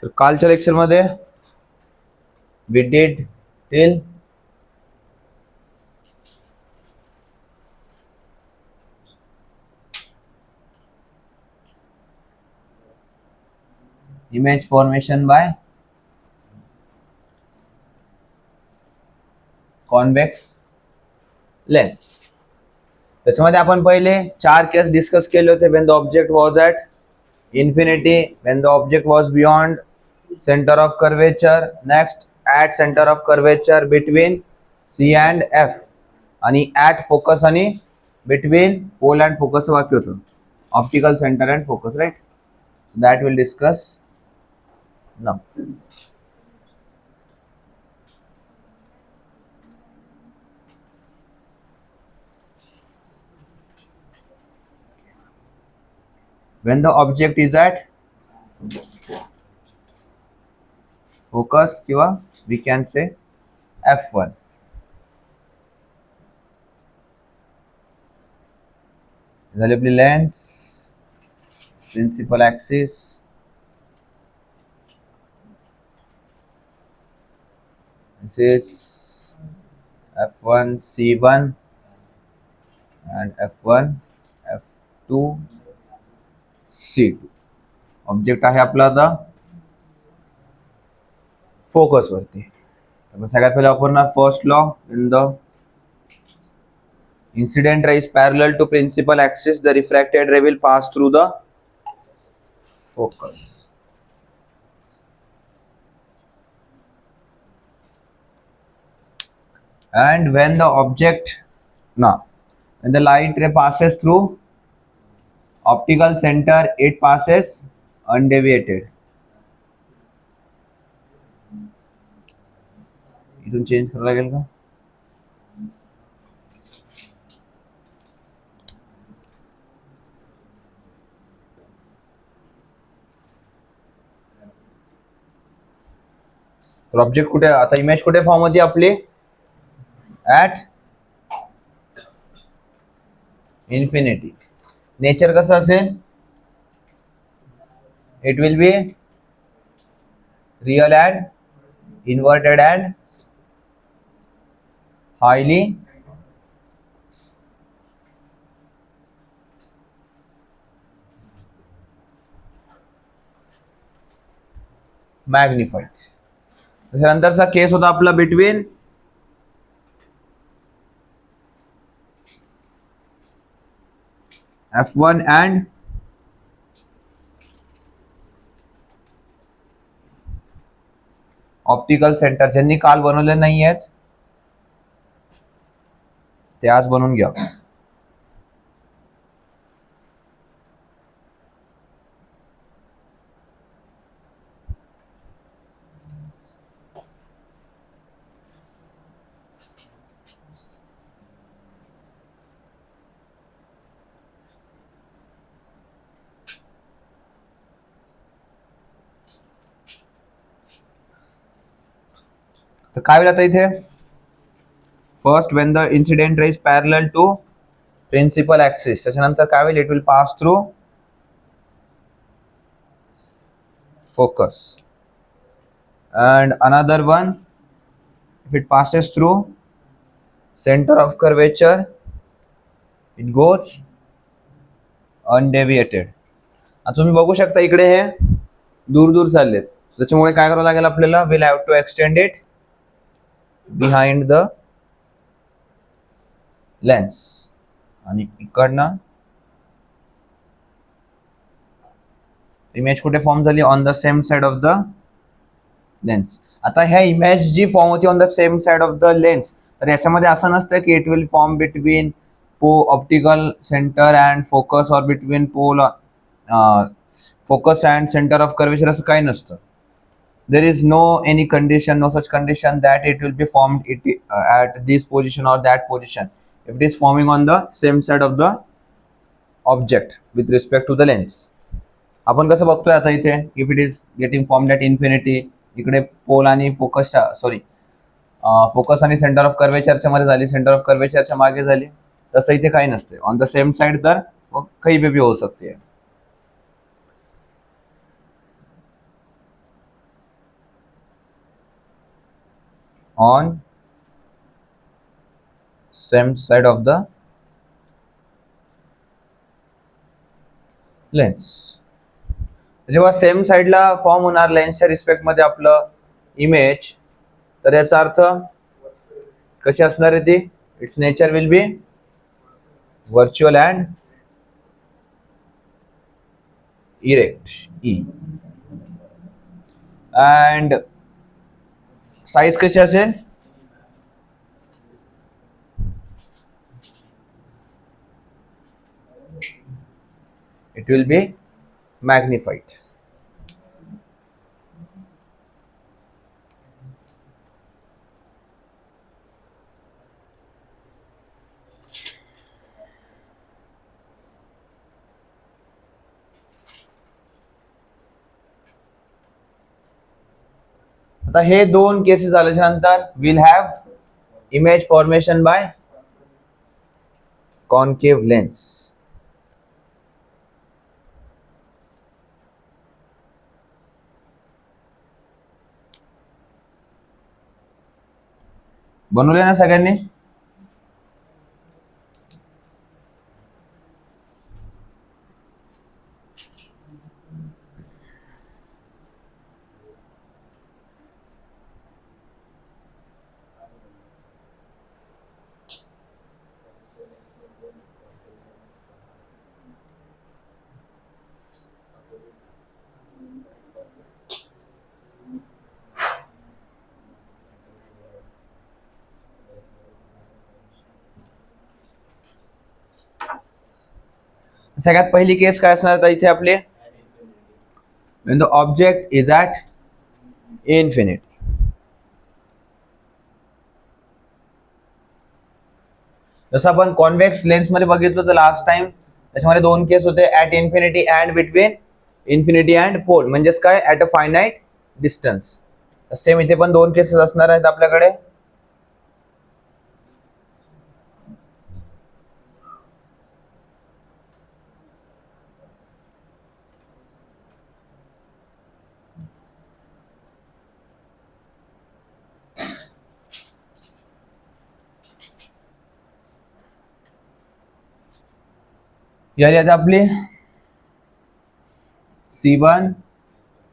तर कालच्या लेक्चर मध्ये we did till image formation by convex lens. त्याच्यामध्ये आपण पहिले 4 केस डिस्कस केले होते. when the object was at infinity, when the object was beyond center of curvature, next at center of curvature between C and F, आणि at focus आणि between pole and focus वाक्य होतं optical center and focus, right? That we'll discuss now. When the object is at focus किंवा we can say F1, झाली आपली lens, principal axis, this is F1 C1 and F1 F2 C2. Object आहे आपला आता focus वरती. तर सगळ्यात पहिले वापरणार first law. In the incident ray is parallel to principal axis, the refracted ray will pass through the focus. And when the light ray passes through optical center, it passes undeviated. इथून change करायला लागेल का? तर object कुठे आता, image कुठे form होती आपली? At infinity. नेचर कसं असेल? It will be real and inverted and highly magnified. त्याच्यानंतरचा केस होता आपला between F1 and optical centre. ज्यांनी काल बनवले नाही आहेत ते आज बनवून घ्या. तर काय होईल आता इथे? First, when the incident ray is parallel to principal axis. त्याच्यानंतर काय होईल? It will pass through focus. And another one, if it passes through center of curvature, it goes undeviated. आता तुम्ही बघू शकता इकडे हे दूर दूर चाललेत. त्याच्यामुळे काय करावं लागेल आपल्याला? Will have to extend it behind the lens. आणि इकडनं इमेज कुठे फॉर्म झाली? On the same side of the lens. आता ह्या इमेज जी फॉर्म होती on the same side of the lens, तर याच्यामध्ये असं नसतं की it will form between optical centre and focus or between focus and centre of curvature. असं काही नसतं. there is no any condition, no such condition that it will be formed at this position or that position. If it is forming on the same side of the object with respect to the lens. आपण कसं बघतोय आता इथे, if it is getting formed at infinity, इकडे पोल आणि focus focus आणि centre of कर्वेचरच्या मध्ये झाली, सेंटर ऑफ कर्वेचरच्या मागे झाली. तसं इथे काही नसते. ऑन द सेम साइड तर कहीं पे भी हो सकती है. on same side of the lens. जेव्हा सेम साइडला फॉर्म होणार लेन्सच्या रिस्पेक्ट मध्ये आपलं इमेज, तर याचा अर्थ कशी असणार आहे ती? It's nature will be virtual and erect E. And size कशी असेल? It will B magnified. आता हे दोन केसेस झाल्याच्या नंतर will have image formation by concave lens. बनवले ना सगळ्यांनी? सगळ्यात पहिली केस काय असणार तर इथे आपले, when the object is at infinity. जसं आपण कॉन्व्हेक्स लेन्स मध्ये बघितलं होतं लास्ट टाइम, त्याच्यामध्ये दोन केस होते, at infinity and between infinity and pole. म्हणजेच काय? At a finite distance. Same इथे पण दोन केसेस असणार आहेत आपल्याकडे. याली आता आपली C1,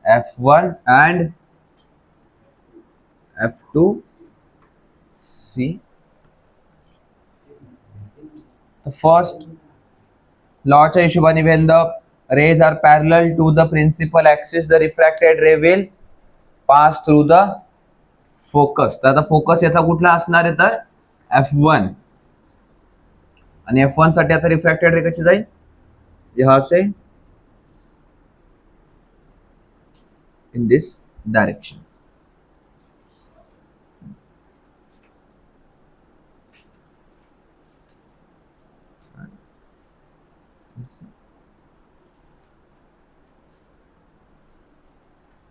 F1 and F2 C. The first lawच्या हिशोबाने when the rays are parallel to the principal axis, the refracted ray will pass through the focus. तर आता फोकस याचा कुठला असणार आहे तर F1, आणि F1 साठी आता रिफ्रॅक्टेड रे कशी जाईल? यहाँ से in this direction.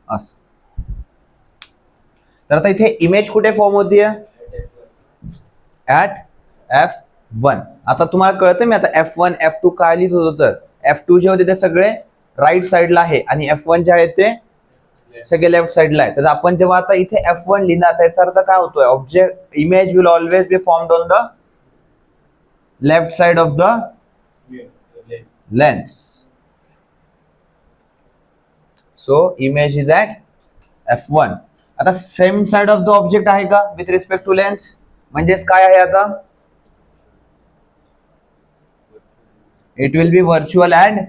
असं. तर आता इथे इमेज कुठे फॉर्म होतीये? At F1. आता तुम्हाला कळतं मी आता F1 F2 काय लिहित होतो, तर F2 जे होते ते सगळे राईट साइडला आहे आणि F1 जे आहे ते सगळे लेफ्ट साइडला आहे. तर आपण जेव्हा आता इथे F1 लिहिणार त्याचा अर्थ काय होतोय? Object image will always be formed on the left side of the lens. So image is at F1. आता same side of the object आहे का विथ रिस्पेक्ट टू लेन्स? म्हणजेच काय आहे आता? It will B virtual and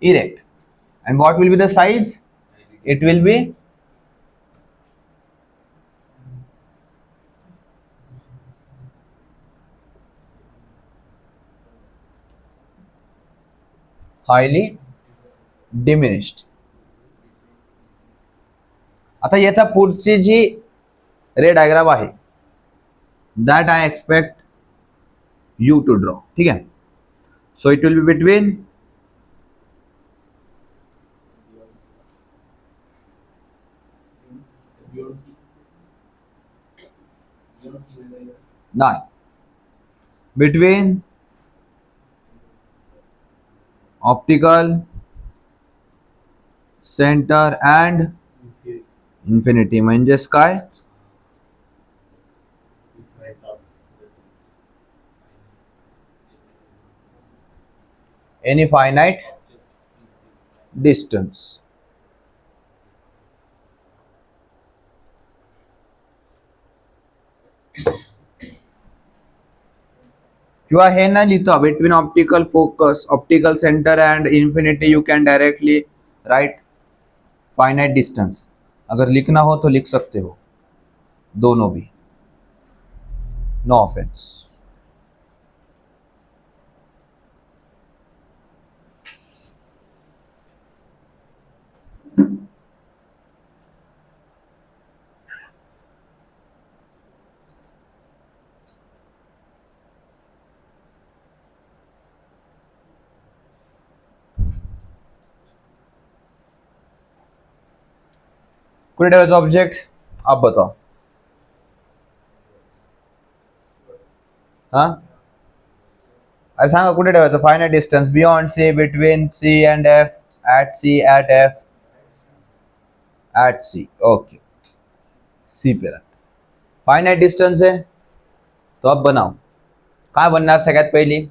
erect. And what will be the size? It will be highly diminished. आता याचा पुढची जी रे डायग्राम आहे that I expect you to draw. ठीक आहे? So it will be between nine between optical center and infinity म्हणजेच काय? Any finite distance. किंवा हे ना लिहिता between optical focus, optical centre and infinity u can directly right finite distance. अगर लिखना हो तो लिख सकते हो दोनों भी, नो ऑफेंस. कुठे ठेवायचं ऑब्जेक्ट? आप बताओ. हा, अरे सांगा कुठे ठेवायचं? Finite distance beyond C, between C and F, at C, at F, at C. Okay, C पे रखते. फायनाइट डिस्टन्स है तो अब बनाओ. काय बनणार सगळ्यात पहिली?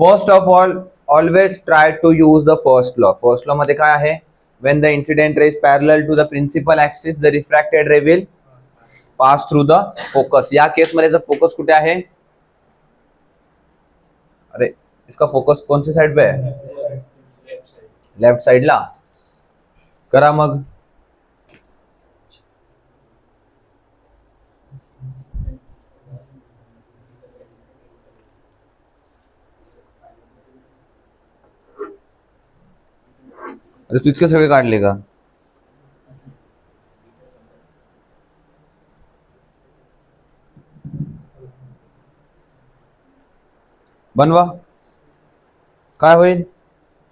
First of all always try to use the first law. First law मध्ये काय आहे? when the incident ray is parallel to the principal axis the refracted ray will pass through the focus. या केस मध्ये जर focus कुठे आहे? अरे इसका फोकस कौन सी साइड पे है? लेफ्ट साइडला. करा मग. अरे तू इतके सगळे काढले का? बनवा. काय होईल?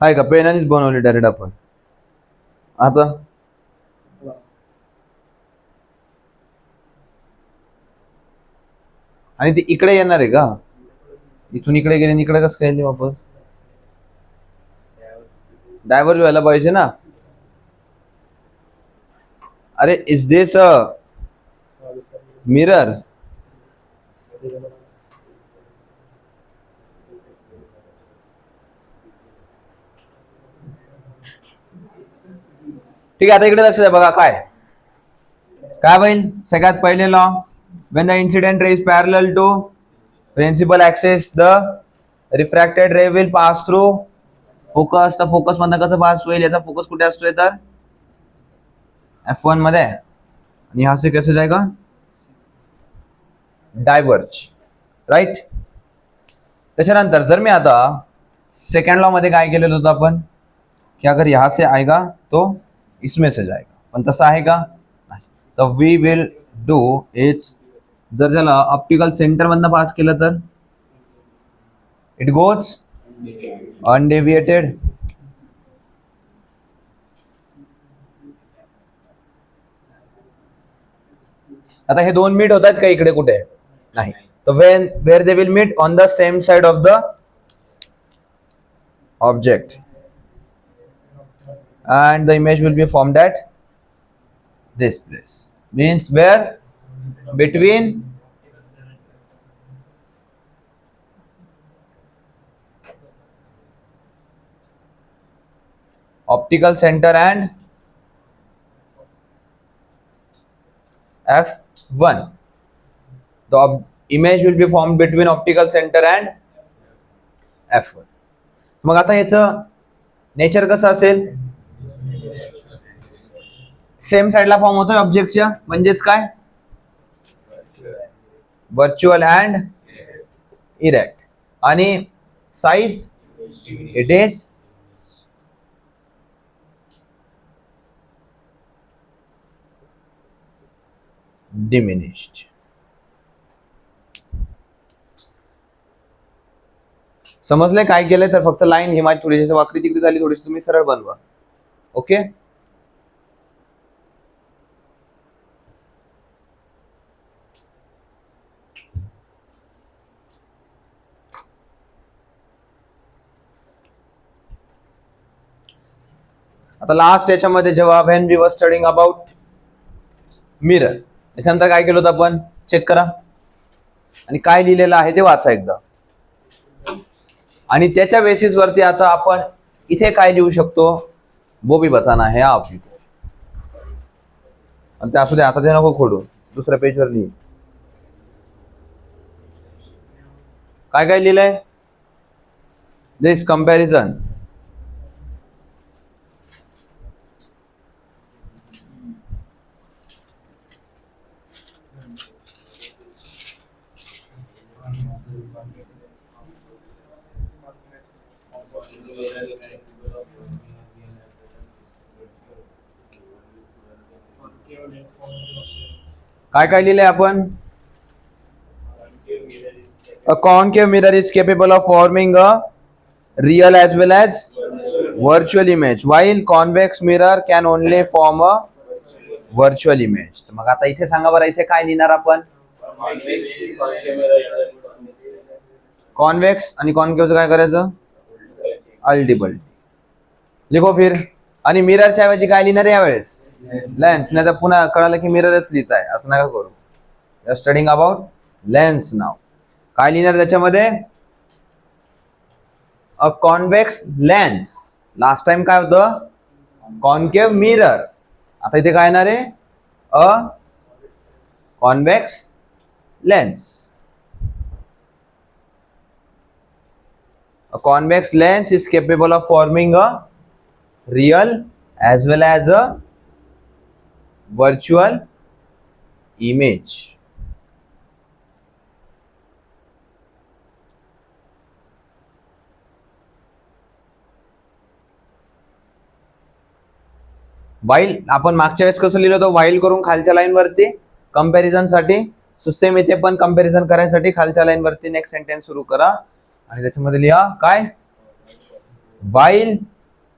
आहे का? पेनानेच बनवले डायरेक्ट आपण. आता आणि ते इकडे येणार आहे का? इथून इकडे गेले, इकडे कसं काय वापस? डायव्हर्ज व्हायला पाहिजे ना. अरे इज दिस अ मिरर? ठीक आहे, आता इकडे लक्ष द्या. बघा काय काय होईल? सगळ्यात पहिले law, when the incident ray is parallel to principal axis the refracted ray will pass through focus. तर फोकस मधनं कसं पास होईल? याचा फोकस कुठे असतोय? तर F1 मध्ये. आणि यहाँ से कैसे जाएगा? Diverge, right. त्याच्यानंतर जर मी आता सेकंड लॉ मध्ये काय केलेलं होतं आपण, की अगर यहाँ से आएगा तो इसमें से जाएगा. पण तसं आहे का? नाही. तर वी विल डू इट्स, जर त्याला ऑप्टिकल सेंटर मधनं पास केलं तर इट गोज अनडेविएटेड. आता हे दोन मीट होत आहेत का इकडे कुठे? नाही. तर where they will meet on the same side of the object and the image will be formed at this place. Means where? Between optical center and F1. The image will be formed between optical center and F1. मग आता याचं nature कसं असेल? Same साइडला form होतोय ऑब्जेक्टच्या, म्हणजेच काय? Virtual and erect. आणि size it is diminished. समजले काय केलंय? तर फक्त लाईन ही माझी थोडीशी वाकडी तिकडी झाली, थोडीशी तुम्ही सरळ बनवा. ओके. आता लास्ट याच्यामध्ये जेव्हा when we were studying about mirror. त्याच्यानंतर काय केलं होतं आपण, चेक करा आणि काय लिहिलेलं आहे ते वाचा एकदा. आणि त्याच्या बेसिस वरती आता आपण इथे काय लिहू शकतो, वो भी बताना है आपको. आणि ते असू दे, आता ते नको खोडू, दुसऱ्या पेजवर लिहि. काय काय लिहिलंय, दिस कंपॅरिझन. काय काय लिहिलंय आपण, a concave mirror is capable of forming a real as well as virtual image while convex mirror can only form a virtual image. तर मग आता इथे सांगा बरं, इथे काय लिहिणार आपण, कॉन्वेक्स आणि कॉन्केव्हचं काय करायचं, अल्टिपल्टी. लिखो फिर. आणि मिररच्या ऐवजी काय लिहिणार आहे यावेळेस, लेन्स. नाही तर पुन्हा कळालं की मिररच लिहित आहे, असं नका करू. You are studying about lens नाव. काय लिहिणार त्याच्यामध्ये, a convex lens. Last time काय होतं, कॉन्केव्ह मिरर. आता इथे काय येणार आहे, a convex lens. A convex lens is capable of forming a real as well as a virtual image. वाईल आपण मागच्या वेळेस कसं लिहिलं होतं, वाईल करून खालच्या लाईन वरती कंपॅरिझन साठी. सो सेम इथे पण कंपॅरिझन करायसाठी खालच्या लाईन वरती नेक्स्ट सेंटेन्स सुरू करा आणि त्याच्यामध्ये लिहा काय, while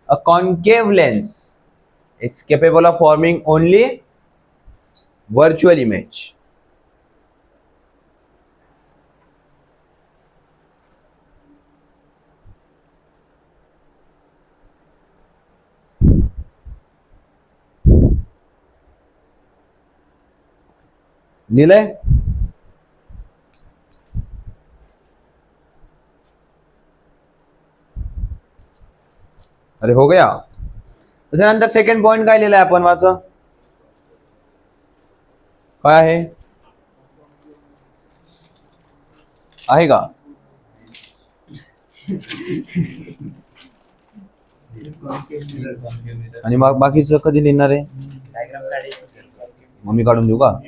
a concave lens is capable of forming only virtual image. लिहिलंय, अरे हो गया. त्याच्यानंतर सेकंड पॉइंट काय लिहिलंय आपण, वाचा काय आहे का. आणि मग बाकीचं कधी लिहिणार आहे, मग मी काढून देऊ का.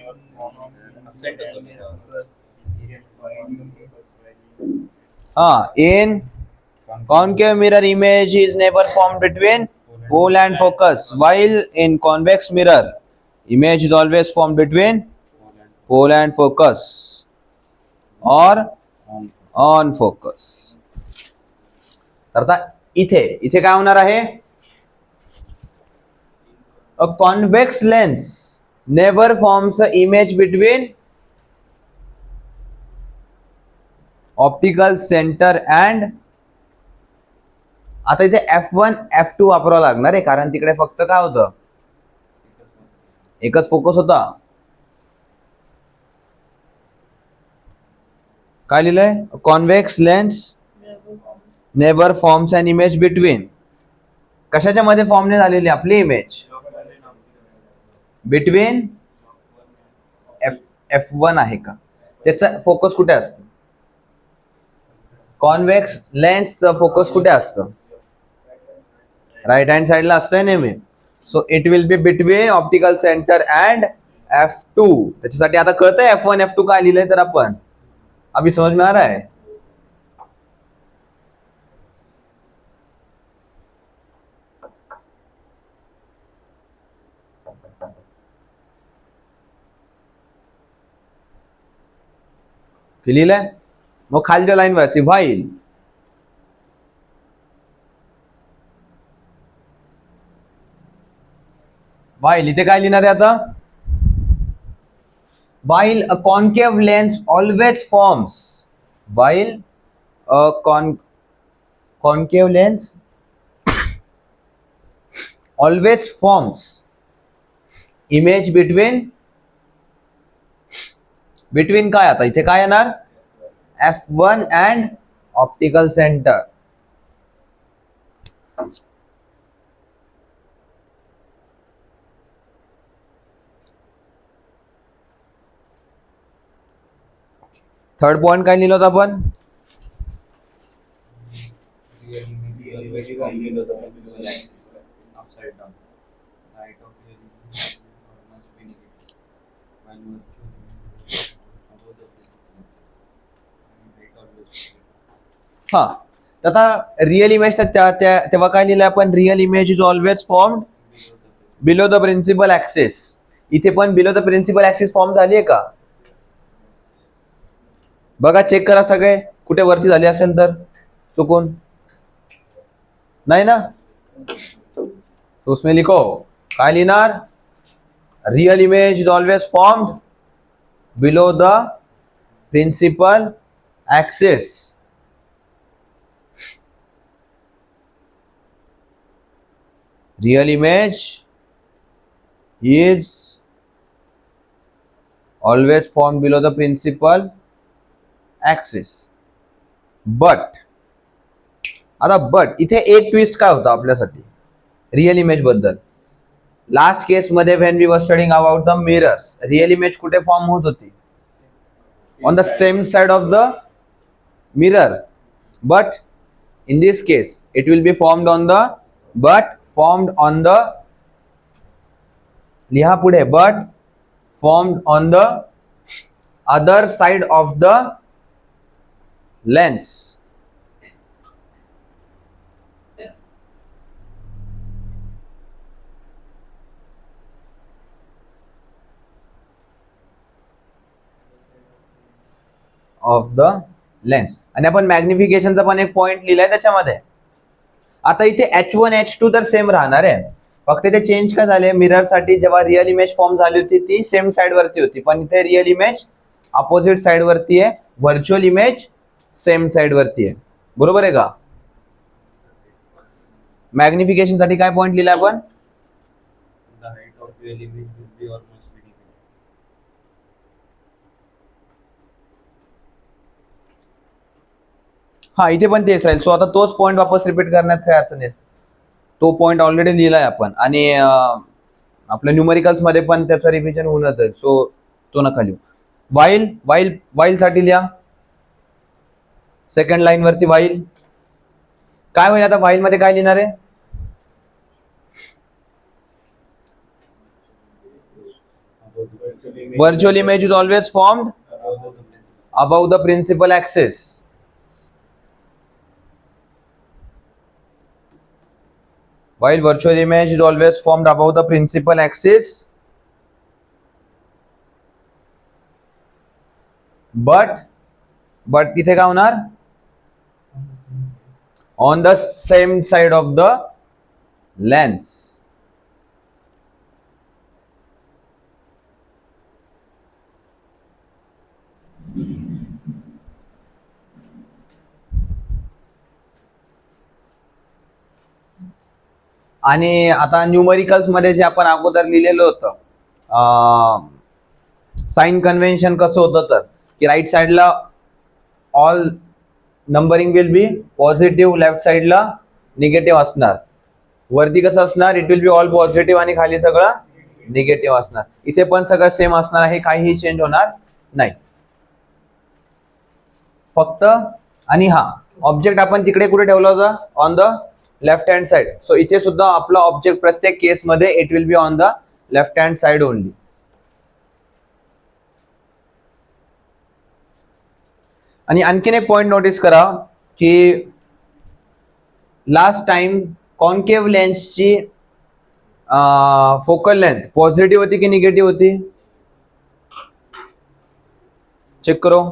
हा, in concave mirror image is never formed between pole and focus, while in convex mirror image is always formed between pole and focus or on focus. तर आता इथे इथे काय होणार आहे, a convex lens never forms an image between optical centre and. आता इथे F1 F2 वापरावं लागणार आहे, कारण तिकडे फक्त काय होतं, एकच फोकस होता. काय लिहिलंय, convex lens never forms an image between. कशाच्या मध्ये फॉर्म नाही झालेली आपली इमेज, बिटवीन F1 आहे का, त्याचा फोकस कुठे असतं, कॉन्वेक्स लेन्सचं फोकस कुठे असतं, राईट हँड साइडला असतंय नेहमी. So it will be between optical centre and F2. त्याच्यासाठी आता कळतंय F1 F2 काय लिहिलंय तर आपण, अभी समझ में आ रहा है. लिहिलंय. मग खालच्या लाईन वरती व्हाईल, व्हाईल इथे काय लिहिणार आहे आता, while a concave lens always forms, while a concave lens always forms image between between काय आता इथे काय येणार F1 and optical centre. Third point काय लिहिलं होतं आपण? हा, आता रिअल इमेज तेव्हा काय लिहिलं आपण? Real image is always form below the principal axis. इथे पण below the principal axis form झाली आहे का? बघा, चेक करा सगळे, कुठे वरची झाली असेल तर चुकून. नाही ना? तो उसमें लिखो, काय लिहिणार? Real image is always formed below the principal axis. Real image is always formed below the principal axis. But आता बट इथे एक ट्विस्ट काय होता आपल्यासाठी रिअल इमेज बद्दल? लास्ट केस मध्ये when we were studying about the mirrors, real image कुठे form होत होती? On the same side of the mirror. But in this case it will be formed on the लिहा पुढे, but formed on the other side of the lens. Of the lens. आणि आपण मॅग्निफिकेशनचा पण एक point लिहिलाय त्याच्यामध्ये. आता इथे H1 H2 तर सेम राहणार आहे, फक्त इथे चेंज काय झाले? मिरर साठी जेव्हा रिअल इमेज फॉर्म झाली होती ती सेम साइड वरती होती, पण इथे रिअल इमेज अपोजिट साइड वरती आहे, व्हर्च्युअल इमेज सेम साइड वरती आहे. बरोबर आहे का? मॅग्निफिकेशन साठी काय पॉइंट लिहिला आपण? हा, इथे पण तेच राहील. सो आता तोच पॉइंट वापस रिपीट करण्यात काय अडचण नाही. तो पॉइंट ऑलरेडी लिहिलाय आपण, आणि आपल्या न्यूमरिकल्स मध्ये पण त्याचं रिव्हिजन होऊनच जाईल. सो तो नका लिहू. वाईल वाईल वाईल साठी लिहा सेकंड लाईन वरती. वाईल काय होईल आता? वाईल मध्ये काय लिहिणार आहे? Virtual image is always formed above the principal axis. While virtual image is always formed above the principal axis, but इथे काय होणार? On the same side of the lens. आणि आता न्यूमरिकल्स मध्ये जे आपण अगोदर लिहिलेलं होतं साइन कन्व्हेन्शन कसं होतं, तर की राईट साइडला all numbering will be positive, left साइडला निगेटिव्ह असणार. वरती कसं असणार? It will be all positive आणि खाली सगळं निगेटिव्ह असणार. इथे पण सगळं सेम असणार आहे, काहीही चेंज होणार नाही. फक्त आणि हा ऑब्जेक्ट आपण तिकडे कुठे ठेवला होता? On the left hand side. So इथे सुद्धा आपला ऑब्जेक्ट प्रत्येक केस मध्ये it will be on the left hand side only. आणि आणखीन एक पॉइंट नोटीस करा की लास्ट टाइम कॉन्केव्ह लेन्सची फोकल लेंथ पॉझिटिव्ह होती की निगेटिव्ह होती? चेक करो,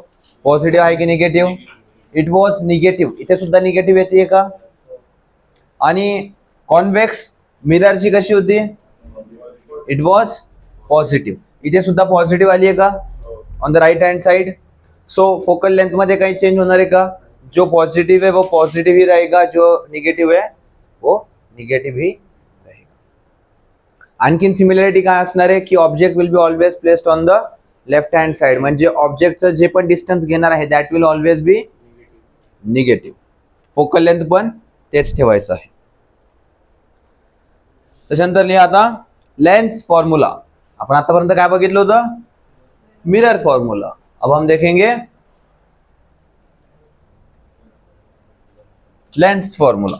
पॉझिटिव्ह आहे की निगेटिव्ह? It was negative. इथे सुद्धा निगेटिव्ह येते का? आणि कॉन्व्हेक्स मिररची कशी होती? It was positive. इथे सुद्धा पॉझिटिव्ह आली आहे का on the right hand side? So focal length मध्ये काही चेंज होणार आहे का? जो पॉझिटिव्ह है वो पॉझिटिव्ह ही रहेगा, जो निगेटिव्ह है वो निगेटिव्ह ही रहेगा. आणखीन सिमिलरिटी काय असणार आहे की object will be always placed on the left hand side, म्हणजे ऑब्जेक्टचं जे पण डिस्टन्स घेणार आहे that will always be negative. Focal length पण तेच ठेवायचं आहे. त्याच्यानंतर लिहा आता लेंस फॉर्म्युला. आपण आतापर्यंत काय बघितलं होतं? Mirror formula. अब हम देखेंगे लेंस फॉर्म्युला.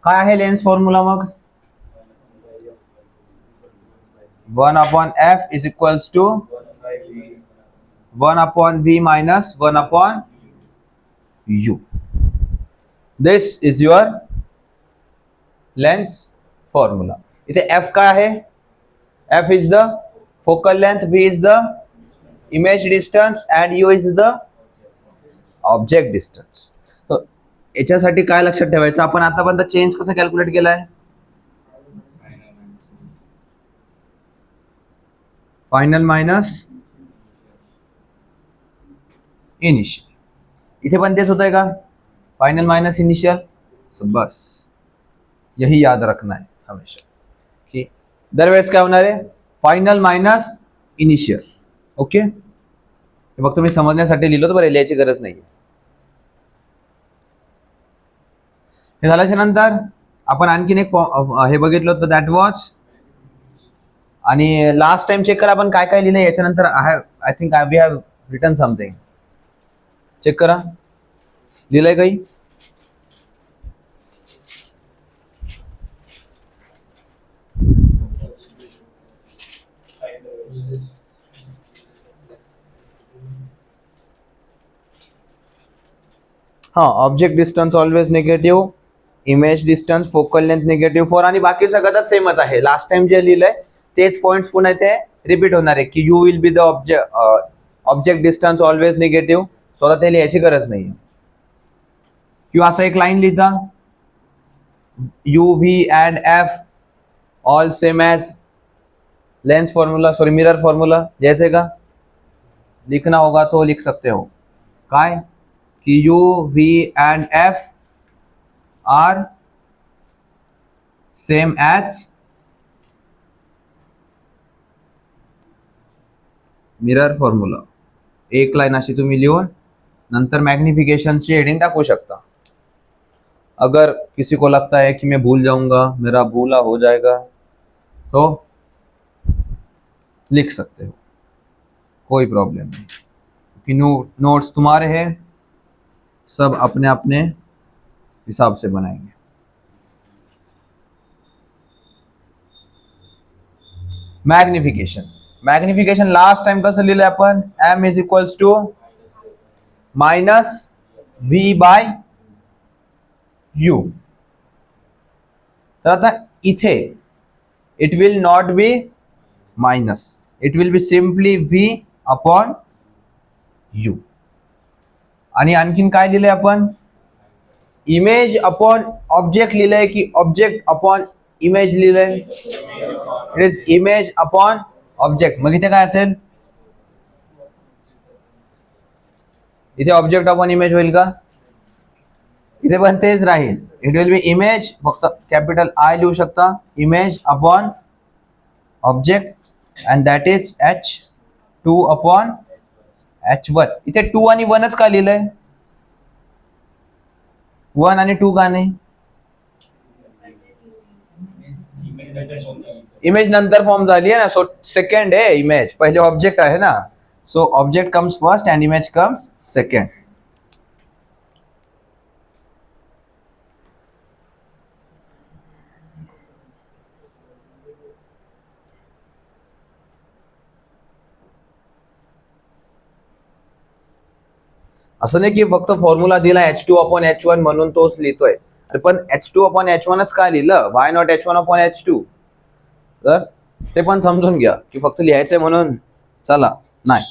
काय आहे lens formula? Mug 1/f is equals to 1/v minus 1/u. This is your lens formula. इथे f काय आहे? f is the focal length, v is the image distance and u is the object distance. तर याच्यासाठी काय लक्षात ठेवायचं? आपण आतापर्यंत चेंज कसं कॅल्क्युलेट केलाय? Final minus initial. इथे पण तेच होतंय का? Final minus initial. सो बस यही याद रखना है हमेशा की दरवेळेस काय होणार आहे? Final minus initial. ओके, हे फक्त मी समजण्यासाठी लिहिलो, तर बरं लिहायची गरज नाही. हे झाल्याच्या नंतर आपण आणखीन एक हे बघितलं होतं, दॅट वॉज. आणि लास्ट टाइम चेक करा आपण काय काय लिहिलंय याच्यानंतर. I think we have written something. Check करा लिहिलंय काही. हाँ, object distance always negative, image distance, focal length negative for, आणि बाकी सगळं तर सेमच आहे. लास्ट टाइम जे लिहिलंय तेच पॉइंट्स पुन्हा इथे रिपीट होणार आहे की you will be the object distance always negative. स्वतः ते लिहायची गरज नाही. किंवा असं एक लाईन लिहिता, u v and f all same as lens formula, sorry mirror formula. जैसे का लिखना होगा तो लिख सकते हो. काय कि you v and F R same as mirror formula. एक लाइन अशी तुम्ही लिहून नंतर मॅग्निफिकेशनची हेडिंग टाकू शकता. अगर किसी को लगता है कि मैं भूल जाऊंगा, मेरा भूला हो जाएगा, तो लिख सकते हो, कोई प्रॉब्लम नहीं. कि नोट्स तुम्हारे हैं, सब अपने अपने हिसाब से बनाएंगे. मॅग्निफिकेशन लास्ट टाइम कसं लिहिलंय आपण? m is equals to minus v by u. तर आता इथे it will not be minus, it will be simply v upon u. आणि आणखीन काय लिहिलंय आपण? इमेज अपॉन ऑब्जेक्ट लिहिलंय की ऑब्जेक्ट अपॉन इमेज लिहिलंय? It is image upon object. मग इथे काय असेल? इथे ऑब्जेक्ट अपॉन इमेज होईल का? इथे पण तेच राहील. इट विल बी इमेज, फक्त कॅपिटल आय लिहू शकता, image upon object and that is h2 upon h1. इथे 2 आणि 1च का लिहिलंय? 1 आणि 2 का नाही? इमेज नंतर फॉर्म झाली आहे ना, सो सेकंड आहे इमेज, पहिले ऑब्जेक्ट आहे ना. So object comes first and image comes second. असं नाही की फक्त फॉर्म्युला दिला h2 अपॉन h1 म्हणून तोच लिहितोय. पण h2 अपॉन h1च का लिहिलं? Why not h1 upon h2? तर ते पण समजून घ्या की फक्त लिहायचंय म्हणून चला नाही.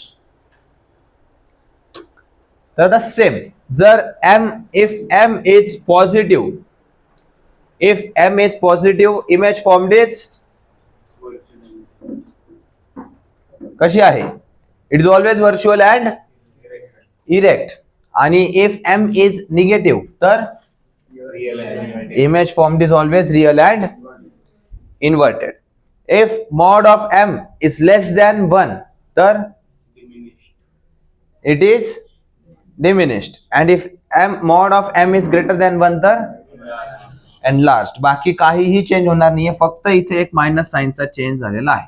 तर आता सेम जर if m is positive, if m is positive, image formed is कशी आहे? It is always virtual and erect. आणि इफ m is निगेटिव्ह तर image formed is always real and inverted. If mod of m is less than 1 तर it is diminished, and if mod of m is greater than 1 तर enlarged. बाकी काहीही change होणार नाहीये, फक्त इथे एक मायनस साइनचा चेंज झालेला आहे.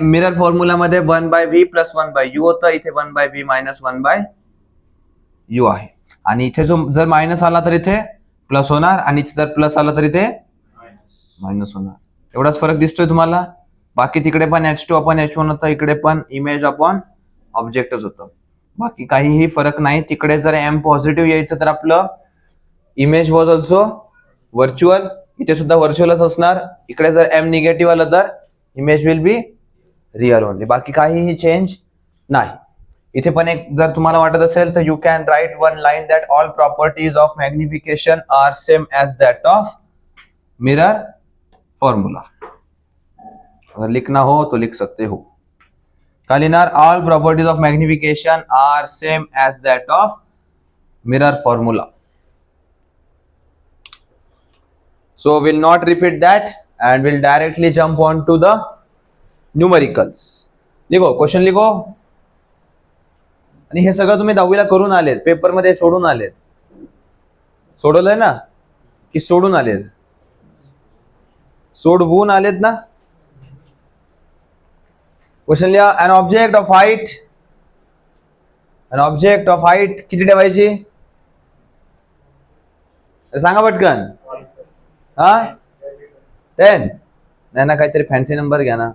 मिरर फॉर्म्युला मध्ये 1/v प्लस 1/u होतं, इथे 1/v मायनस 1/u आहे. आणि इथे जो जर मायनस आला तर इथे प्लस होणार, आणि इथे जर प्लस आला तर इथे मायनस होणार. एवढाच फरक दिसतोय तुम्हाला. बाकी तिकडे पण h2 अपॉन h1 होतं, इकडे पण इमेज अपॉन ऑब्जेक्टच होतं. बाकी काहीही फरक नाही. तिकडे जर m पॉझिटिव्ह यायचं तर आपलं इमेज वॉज ऑल्सो व्हर्च्युअल, इथे सुद्धा व्हर्च्युअलच असणार. इकडे जर m निगेटिव्ह आलं तर image will be real only. बाकी काहीही चेंज नाही. इथे पण एक जर तुम्हाला वाटत असेल तर you can write one line that all properties of magnification are same as that of mirror formula. अगर लिखना हो तो लिख सकते हो. क्या लिखना? All properties of magnification are same as that of mirror formula. So will not repeat that and will directly jump on to the numericals. लिखो, क्वेश्चन लिखो. आणि हे सगळं तुम्ही 10वीला करून आलेत, पेपर मध्ये सोडून आलेत. सोडवलंय ना की सोडून आलेत? सोडवून आलेत ना. क्वेश्चन लिहा. an object of height किती ठेवायची? सांगा पटकन. हा 10. नाही ना, काहीतरी फॅन्सी नंबर घ्या ना.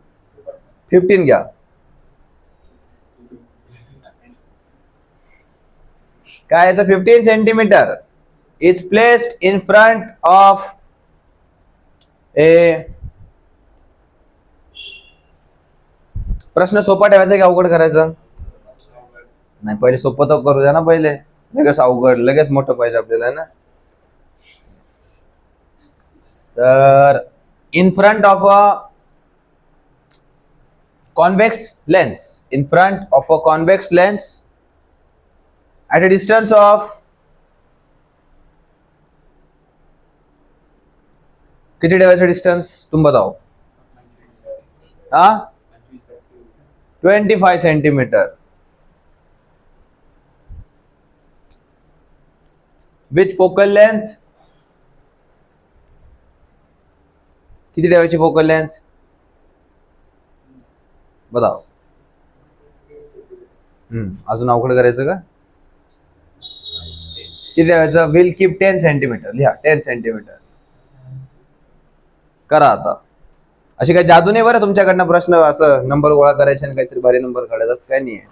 15 घ्या. काय याचं? 15 centimetre is placed in front of a. प्रश्न सोपा ठेवायचा की अवघड करायचा? नाही, पहिले सोपं तर करू द्या ना. पहिले लगेच अवघड, लगेच मोठं पाहिजे आपल्याला ना. तर इन front of a convex lens, in front of a convex lens at a distance of किती ठेवायचं डिस्टन्स? तुम बताओ. हाँ 25 सेंटीमीटर. विथ फोकल लेंथ किती ठेवायची फोकल लेंथ? बताओ. अजून अवघड करायचं का? किती ठेवायचं? Will keep 10 centimetre. लिहा 10 सेंटीमीटर. करा आता. अशी काही जादू नाही बरं तुमच्याकडनं प्रश्न असं नंबर गोळा करायचे आणि काहीतरी भारी नंबर काढायचा, असं काही नाही आहे.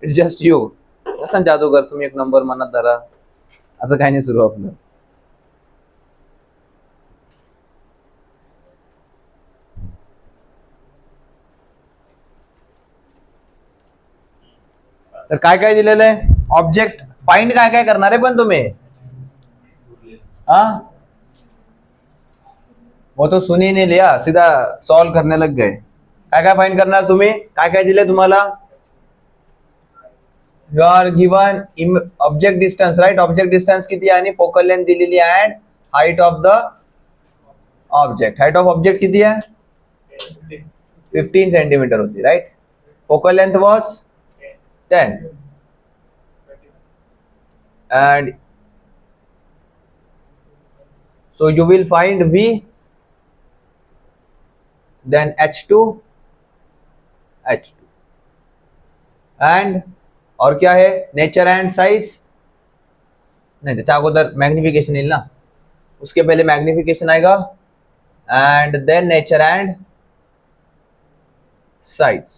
It's just you. असं जादूगर तुम्ही एक नंबर मनात धरा, असं काही नाही सुरू आपलं. तर काय काय दिलेलं आहे? ऑब्जेक्ट फाइंड काय काय करणार आहे पण तुम्ही? हाँ वो तो सुनी नहीं लिया, सीधा सॉल्व करने लग गए. काय काय फाइंड करणार तुम्ही? काय काय दिले तुम्हाला? You are given object distance, right. Object distance किती आहे आणि फोकल लेंथ दिलेली आहे, and height of the object. Height of object किती आहे? 15 सेंटीमीटर होती, right. Focal length was 10 and so you will find V, then H2 and और क्या है? Nature and size. नहीं, त्याच्या अगोदर मैग्निफिकेशन येईल ना, उसके पहले मैग्निफिकेशन आएगा and then nature and size.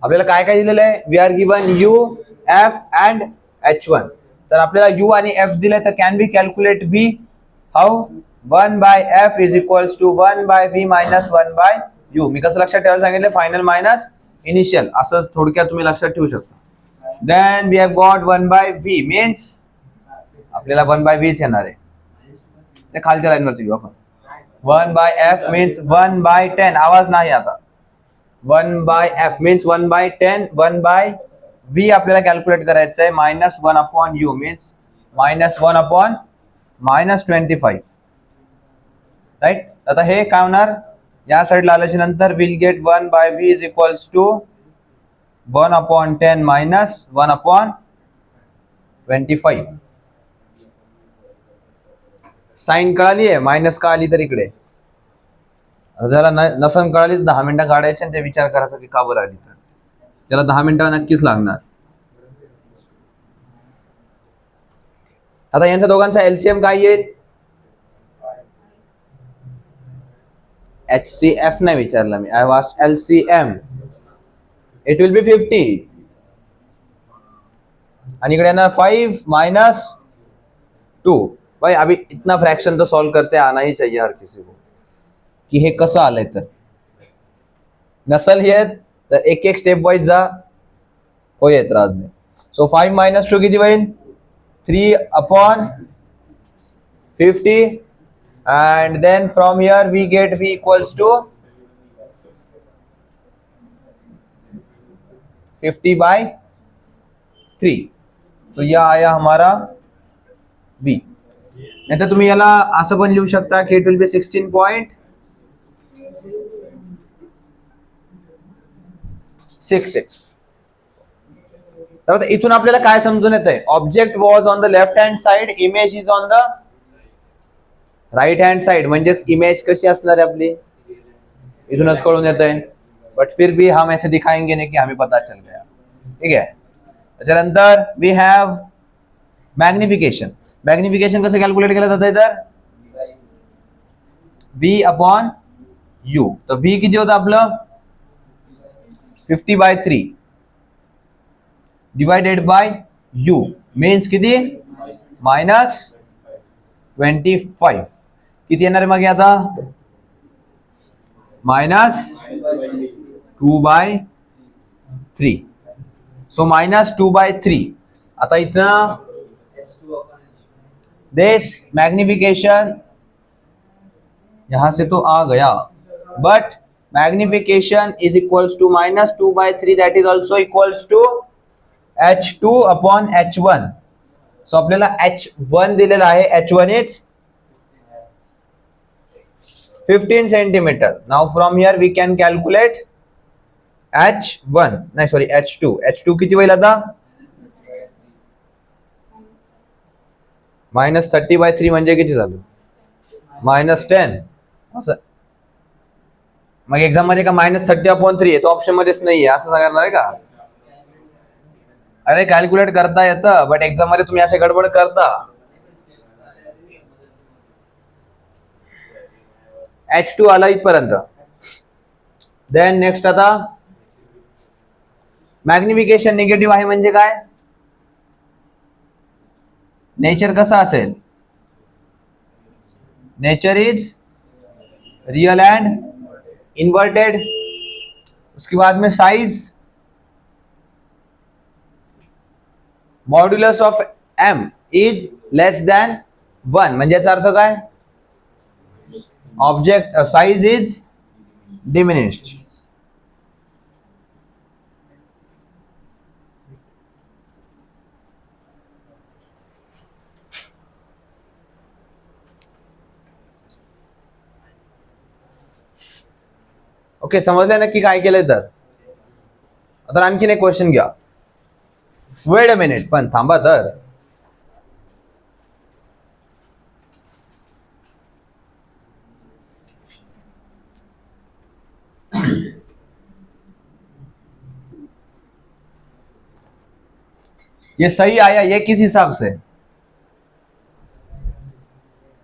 आपल्याला काय काय दिलेलं आहे, we are given u f and H1. तर आपल्याला यू आणि एफ दिले, तर can be calculate v how, 1/f is equals to 1/v minus 1/u. मी कसं लक्षात ठेवायला सांगितलं, फायनल मायनस इनिशियल, असं थोडक्यात तुम्ही लक्षात ठेवू शकता. Then we have got 1/v means आपल्याला 1/v येणार आहे, ते खालच्या लाईनवरती घेऊ आपण. 1/f मीन्स 1/10, आवाज नाही आता. 1/f मीन्स 1/10, 1/v आपल्याला कॅल्क्युलेट करायचं आहे, minus 1/u means minus 1/-25. Right. आता हे काय होणार, या साईडला आल्याच्या नंतर will get 1/v is equals to 1/10 minus 1/25. Sign कळाली आहे, मायनस का आली तर इकडे ज्याला नसन कळालीच 10 मिनिटं काढायचे आणि ते विचार करायचा की का बरं आली, तर त्याला 10 मिनिटं नक्कीच लागणार. आता यांच्या दोघांचा एलसीएम काय येईल, HCF नाही विचारला मी, I was LCM. It will be 50 आणि इकडे येणार 5 माइनस 2. भाई अभी इतना फ्रैक्शन तो सॉल्व करते आना ही चाहिए हर किसी को, कि हे कसं आलंय. तर नसल हे तर एक एक स्टेप वाईज जा, कोई एतराज नाही. सो 5 मायनस 2 किती होईल, 3/50. And then from here we get v equals to 50/3. So यह आया हमारा v. नहीं तो तुम्ही याला असं पण लिहू शकता की it will be 16.66. तर आता इथून आपल्याला काय समजून येत आहे, object was on the left hand side, image is on the right hand side. म्हणजेच इमेज कशी असणार आहे आपली, इथूनच कळून येत आहे. बट फिर भी हम ऐसे दिखाएंगे नहीं कि हमें पता चल गया. ठीक है. त्याच्यानंतर वी हॅव मॅग्निफिकेशन. मॅग्निफिकेशन कसं कॅल्क्युलेट केलं जातं, तर v/u. तर v किती होतं आपलं, 50/3 डिवाइडेड बाय u मीन्स किती, -25. किती येणार आहे मग आता, -2/3. सो -2/3. आता इथं दिस मैग्निफिकेशन यहां से तो आ गया, but magnification is equals to -2/3, that is also equals to H2/H1. So आपल्याला H1 दिलेला आहे, H1 is 15 centimetre. Now from here we can calculate H1 नाही सॉरी H2 किती होईल आता, -30/3 म्हणजे किती झालं, -10. असं मग एक्झाम मध्ये का -30/3 आहे, तो ऑप्शन मध्येच नाहीये असं सांगणार आहे का. अरे कॅल्क्युलेट करता येतं, बट एक्झाम मध्ये तुम्ही असे गडबड करता. H2 आला इथपर्यंत. देन नेक्स्ट आता मॅग्निफिकेशन निगेटिव्ह आहे म्हणजे काय, नेचर कसा असेल, nature is real and inverted. उसके बाद में size modulus of m is less than 1. म्हणजे याचा अर्थ काय, object size is diminished. Okay, समजलं नक्की काय केलंय. तर आता आणखीन एक क्वेश्चन घ्या. वेट अ मिनिट, पण थांबा. तर ये सही आया, ये किस हिसाब से,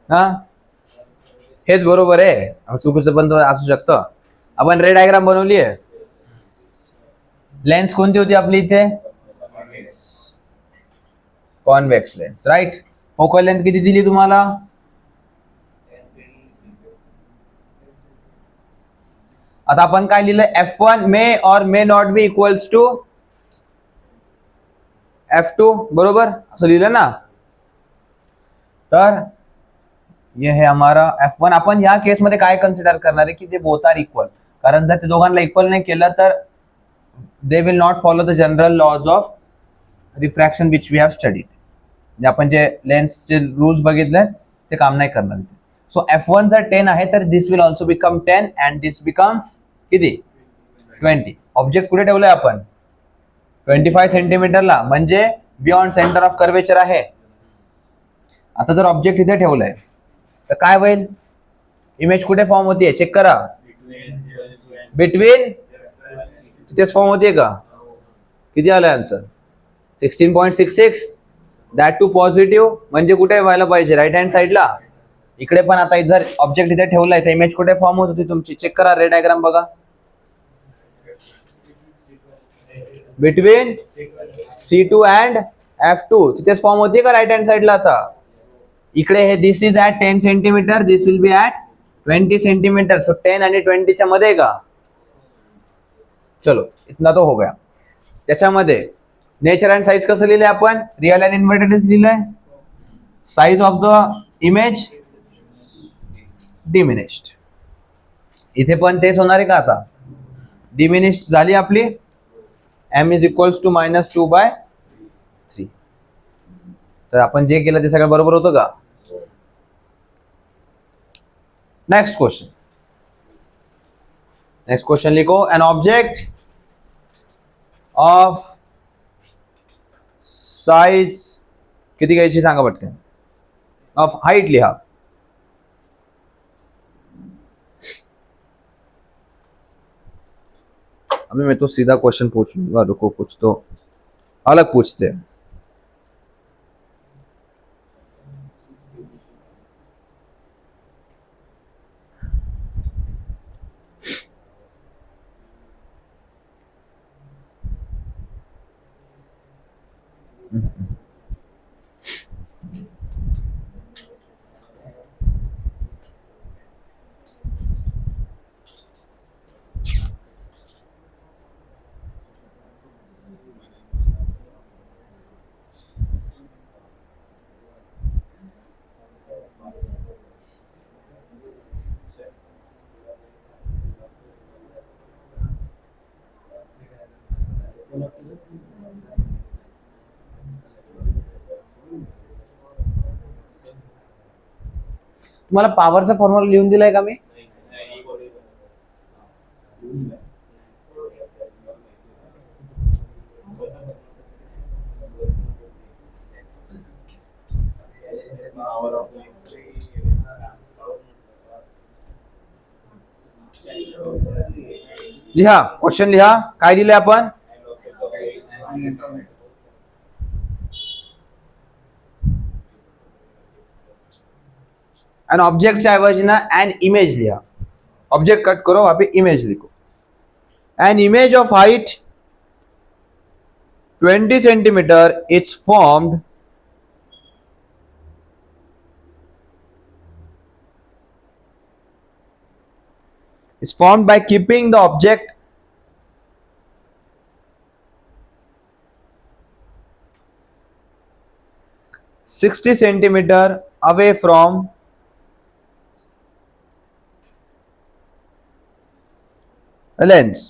हा, हेच बरोबर आहे, चुकीचं पण असू शकतं. आपण रे डायग्राम बनवली आहे. लेन्स कोणती होती आपली इथे? Convex lens, right. Focal length किती दिली तुम्हाला? आता आपण काय लिहिलं? F1 may or may not be equals to F2, बरोबर असं लिहिलं ना. तर ये है हमारा F1. आपण या केसमध्ये काय कन्सिडर करणार आहे की ते बोथ आर इक्वल, कारण जर ते दोघांना इक्वल नाही केलं तर they will not follow the general laws of refraction which we have studied. म्हणजे आपण जे लेन्सचे रूल्स बघितले ते काम नाही करणार. सो F1 जर 10 आहे तर this will also become 10 and this becomes किती? 20. ऑब्जेक्ट कुठे ठेवलंय आपण? 25 सेंटीमीटरला, म्हणजे बियॉन्ड सेंटर ऑफ कर्वेचर आहे. आता जर ऑब्जेक्ट इथे ठेवलंय तर काय होईल? इमेज कुठे फॉर्म होतीये? चेक करा. बिटवीन, तिथेच फॉर्म होतीये का? किती आलं आन्सर? 16.66. दॅट टू पॉझिटिव्ह, म्हणजे कुठे व्हायला पाहिजे? राईट हँड साईडला. इकडे पण आता जर ऑब्जेक्ट इथे ठेवलाय तर इमेज कुठे फॉर्म होत होती तुमची? चेक करा, रे डायग्राम बघा. बिटवीन C2 अँड F2, तिथेच फॉर्म होती का राईट हँड साईडला? आता इकडे हे this is at 10 centimetre, this will be at 20 centimetre. So 10 आणि 20च्या मध्ये का? चलो, इतना तो हो गया. त्याच्यामध्ये नेचर अँड साईज कसं लिहिलंय आपण? रिअल अँड इन्व्हर्टेड लिहिलंय. Size of the image diminished. इथे पण तेच होणार आहे का? आता डिमिनिश्ड झाली आपली. m is equals to -2/3. तर आपण जे केलं ते सगळं बरोबर होतं का? नेक्स्ट क्वेश्चन लिखो. एन ऑब्जेक्ट ऑफ साइज किती घ्यायची सांगा पटकन. ऑफ हाइट लिहा. अभी मैं तो सीधा क्वेश्चन पूछ लूंगा, रुको कुछ तो अलग पूछते हैं. तुम्हाला पॉवरचा फॉर्म्युला लिहून दिलाय का मी? लिहा, क्वेश्चन लिहा. काय दिलंय आपण? एन ऑब्जेक्टच्या ऐवजी ना एन इमेज लिहा. ऑब्जेक्ट कट करो, वहां पे इमेज लिखो. An image of height 20 centimetre is formed by keeping the object 60 centimeter away from a lens.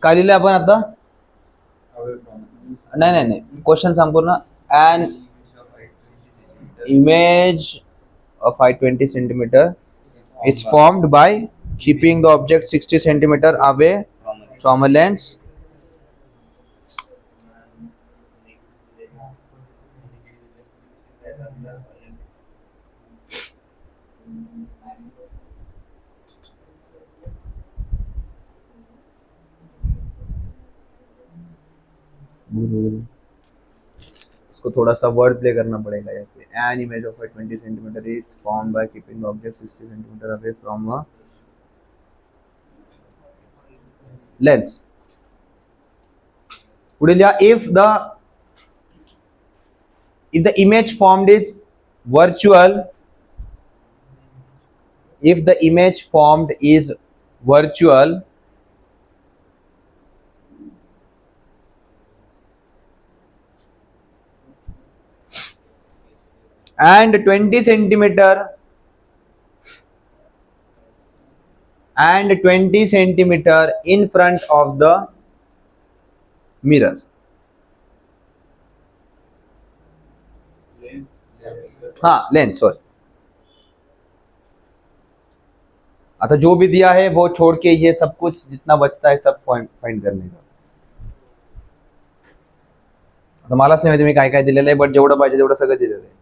काय लिहिलंय आपण आता? नाही, क्वेश्चन संपूर्ण. An image of height 20 centimeter is formed by keeping the object 60 centimeter away from a lens उसको थोड़ा सा word play करना पड़ेगा यहाँ पे. An image of a 20 centimeter is formed by keeping the object 60 centimeter away from a lens. पुढे लिहा, if the image formed is virtual, if the image formed is virtual and 20 centimeter in front of the mirror. हाँ, lens. Sorry, आता जो भी दिया है वो छोड़ के ये सब कुछ जितना बचता है सब फाइंड करने का. आता मलाच नाही माहिती मी काय काय दिलेलं आहे, बट जेवढं पाहिजे तेवढं सगळं दिलेलं आहे.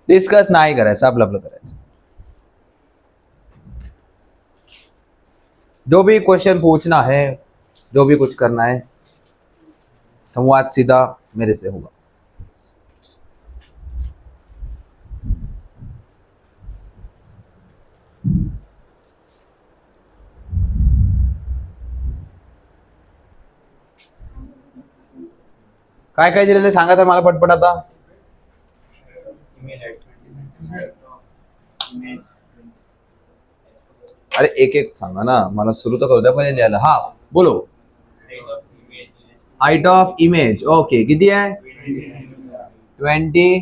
डिस्कस नाही करायचं, आपलं आपलं करायचं. जो भी क्वेश्चन पूछना है, जो भी कुछ करना है, संवाद सीधा मेरे से होगा. काय काय दिलेलं सांगा तर मला पटपट आता. अरे एक एक सांगा ना, मला सुरू तर करू द्या पहिले लिहायला. हा बोलो. Height of image. ओके, किती आहे? 20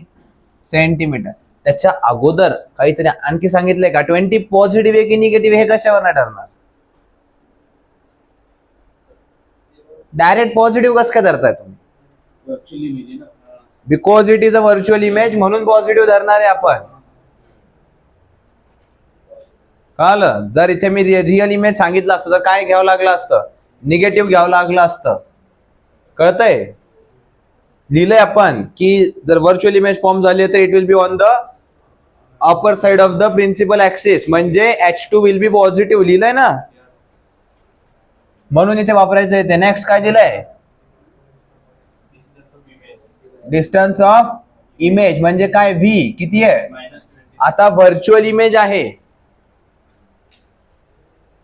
सेंटीमीटर. त्याच्या अगोदर काहीतरी आणखी सांगितलंय का? 20 पॉझिटिव्ह आहे की निगेटिव्ह हे कशावर नाही ठरणार? डायरेक्ट पॉझिटिव्ह कसं काय धरताय तुम्ही? Because it is a virtual image म्हणून पॉझिटिव्ह धरणार आहे आपण. कळलं? जर इथे मी रिअल इमेज सांगितलं असतं तर काय घ्यावं लागलं असतं? निगेटिव्ह घ्यावं लागलं असतं. कळतंय? लिहिलंय आपण की जर व्हर्च्युअल इमेज फॉर्म झाली तर it will be on the upper side of the principal axis, म्हणजे H2 विल बी पॉझिटिव्ह. लिहिलंय ना, म्हणून इथे वापरायचं आहे ते. नेक्स्ट काय दिलंय? डिस्टन्स ऑफ इमेज म्हणजे काय? V किती आहे? आता व्हर्च्युअल इमेज आहे,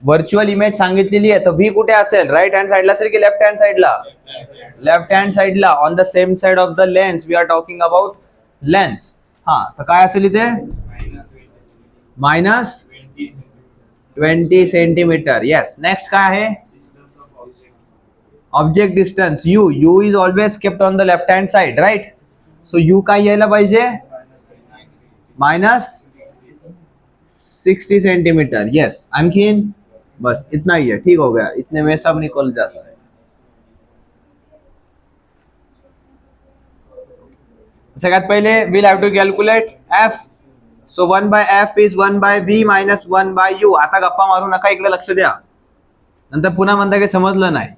व्हर्च्युअल इमेज सांगितलेली आहे, तर V कुठे असेल? राईट हँड साइडला असेल की लेफ्ट हँड साइडला? लेफ्ट हँड साइडला, on the same side of the lens. We are talking about lens. हा, तर काय असेल इथे? -20 सेंटीमीटर. येस. नेक्स्ट काय आहे? Object distance U. U is always kept on the left hand side, right? So U काय यायला पाहिजे? -60 सेंटीमीटर. यस. आणखीन बस इतना ही है. ठीक हो गया, इतने में सब निकल जाता है. सगळ्यात पहिले we'll have to calculate F. So 1/F is 1/V minus 1/U. आता गप्पा मारू नका, इकडे लक्ष द्या, नंतर पुन्हा म्हणता की समजलं नाही.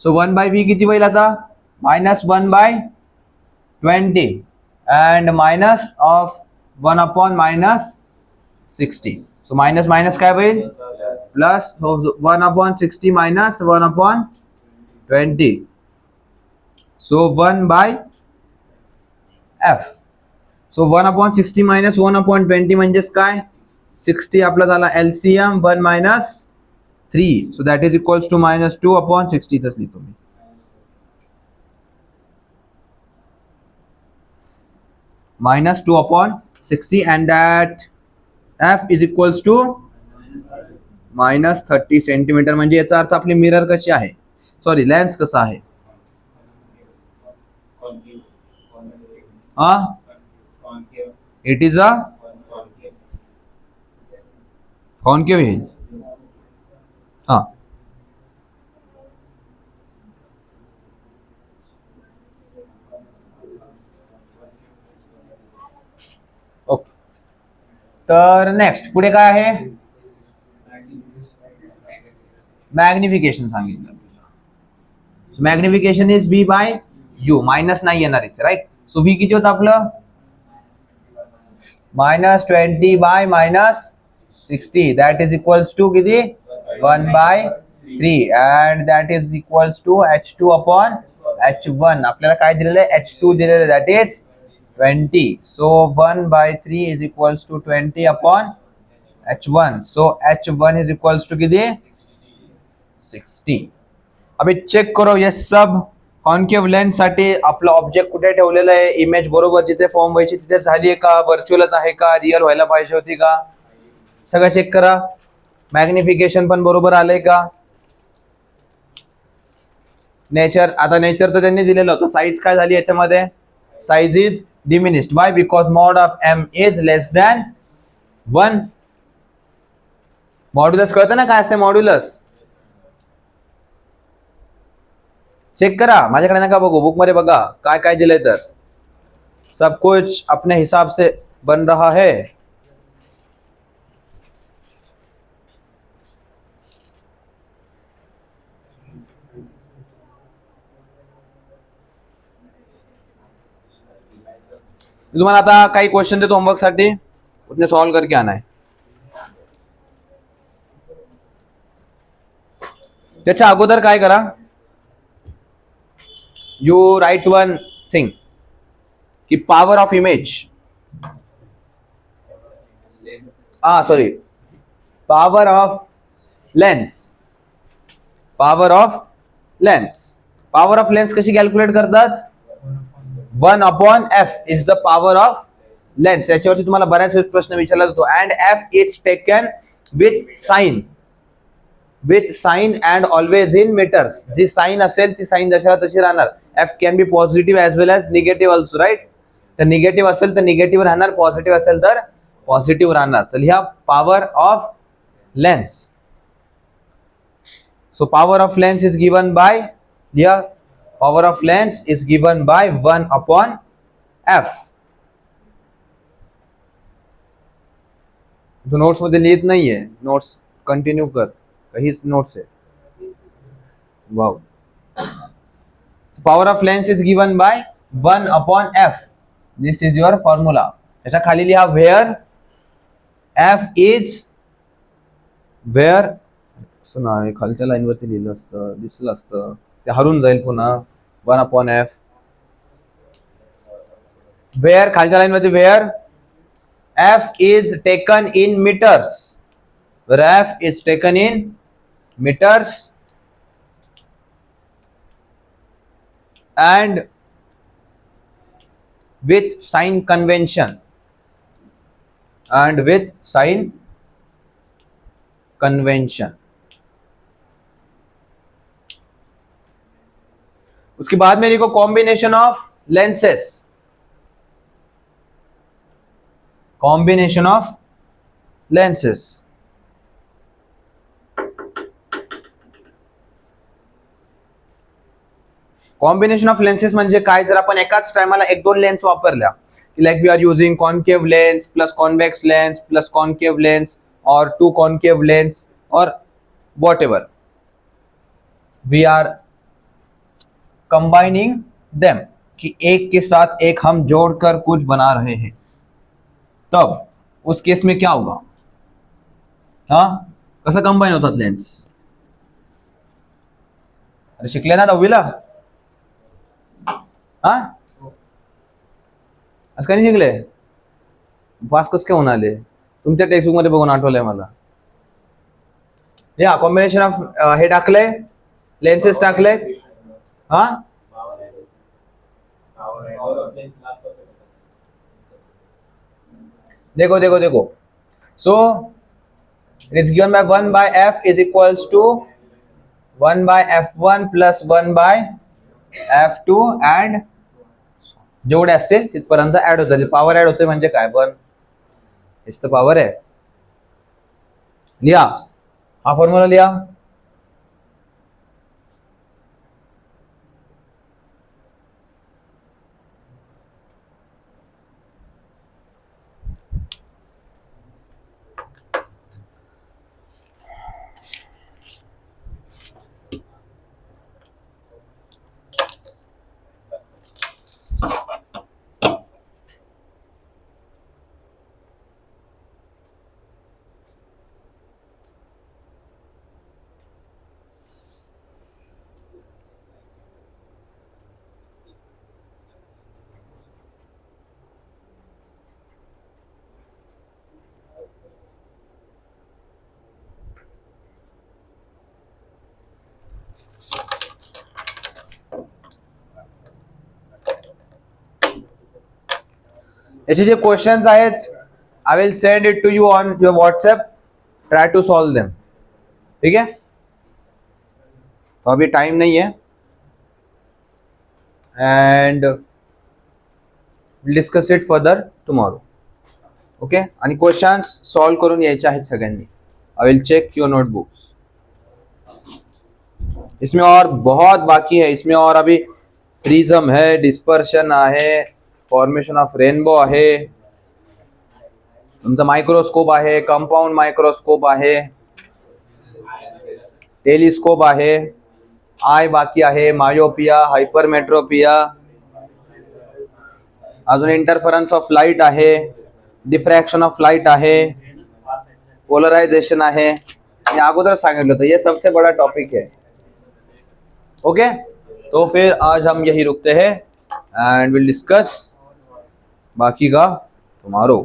सो 1/V किती होईल आता? -1/20 and minus of 1/-60. So minus minus काय होईल? Plus 1/60 minus 1/20. सो 1/F. सो 1/60 minus 1/20 म्हणजेच काय? 60 आपला झाला LCM 1 - 3. So that is equals to -2/60. इथंच लिहितो मी. -2/60 and that F is equals to -30 centimetre. म्हणजे याचा अर्थ आपली मिरर कशी आहे, सॉरी लेन्स कसा आहे? इट इज अ कॉन्केव येईल. हा, ओके. तर नेक्स्ट पुढे काय आहे? मॅग्निफिकेशन सांगितलं. सो मॅग्निफिकेशन इज V/U. मायनस नाही येणार इथे, राईट? सो V किती होतं आपलं? -20/-60. 60 that is equals to किती 1/3 and that is equals to h2 upon h1 आपल्याला काय दिलेलं आहे h2 दिलेलं आहे that is 20 so 1/3 is equals to 20 upon h1 so h1 is equals to किती 60 अभी चेक करो ये सब कॉन्केव लेन्स साठी आपलं ऑब्जेक्ट कुठे ठेवलेलं आहे इमेज बरोबर जिथे फॉर्म व्हायची तिथे झाली आहे का व्हर्च्युअलच आहे का रिअल व्हायला पाहिजे होती का सगळं चेक करा मॅग्निफिकेशन पण बरोबर आलंय का नेचर आता नेचर तर त्यांनी दिलेलं होतं साईज काय झाली याच्यामध्ये size is diminished why because mod of M is less than 1 modulus कळतं ना काय असते मॉड्युलस चेक करा माझ्याकडे नका बघू बुक मध्ये बघा काय काय दिलंय तर सब कुछ अपने हिसाब से बन रहा है तुम्हाला आता काही क्वेश्चन देतो होमवर्क साठी उतने सॉल्व करके आना है त्याच्या अगोदर काय करा you write one thing कि power of image sorry power of lens power of lens कशी कॅल्क्युलेट करतात 1/f is the power of lens याच्यावरती तुम्हाला बऱ्याच वेळेस प्रश्न विचारला जातो and f is taken with sign and always in meters जी साइन असेल ती साइन जशाला तशी राहणार f can be positive as well as negative also right तर निगेटिव्ह असेल तर निगेटिव्ह राहणार पॉझिटिव्ह असेल तर पॉझिटिव्ह राहणार तर लिहा power of lens so power of lens is given by लिहा power of lens is given by 1/f तो नोट्स मध्ये लिहित नाहीये नोट्स कंटिन्यू कर काहीच नोट्स आहे वाव power of lens is given by 1/f this is your formula याच्या खाली लिहा where f is where सुना खालच्या लाईन वरती लिहिलं असतं दिसलं असतं ते हरून जाईल पुन्हा 1/f where खालच्या लाईन वरती where f is taken in meters where f is taken in meters and with sign convention उसके बाद में लिखो combination of lenses combination of lenses म्हणजे काय जर आपण एकाच टायमाला एक दोन लेन्स वापरल्या like we are using concave lens plus convex lens plus concave lens और 2 कॉन्केव लेन्स और whatever we are combining them कि एक के साथ एक हम जोड़कर कुछ बना रहे हैं तब उस केस में क्या होगा हाँ कसं कंबाइन होतात लेन्स अरे शिकले ना 10वीला हा असं काही शिकले पास कस काय होऊन आले तुमच्या टेक्स्टबुक मध्ये बघून आठवलंय मला या कॉम्बिनेशन ऑफ हे टाकलंय लेन्सेस टाकलंय हा देखो so it is given by 1/f is equals to 1/f1 plus 1/f2 and जेवढे असतील तिथपर्यंत ऍड होतात पॉवर ऍड होते म्हणजे काय 1 इज द पॉवर आहे लिहा हा फॉर्म्युला लिहा याचे जे क्वेश्चन्स आहेत I will send it to you on your WhatsApp, try to solve them. ठीक है, तो अभी टाइम नहीं है and discuss it further tomorrow. Okay, आणि क्वेश्चन्स सॉल्व करून यायचे आहेत सगळ्यांनी. I will check your notebooks. इसमें और बहुत बाकी है. इसमें और अभी प्रिज्म है, डिस्पर्शन आहे, फॉर्मेशन ऑफ रेनबो आहे, तुमचा मायक्रोस्कोप आहे, कंपाऊंड मायक्रोस्कोप आहे, टेलिस्कोप आहे, आय बाकी आहे, मायोपिया, हायपरमेट्रोपिया, अजून इंटरफरन्स ऑफ लाईट आहे, डिफ्रॅक्शन ऑफ लाईट आहे, पोलराइजेशन आहे. मी अगोदर सांगितलं होतं, ये सबसे बड़ा टॉपिक है. ओके, तो फिर आज हम यही रुकते हैं एंड विल डिस्कस बाकी का टुमारो.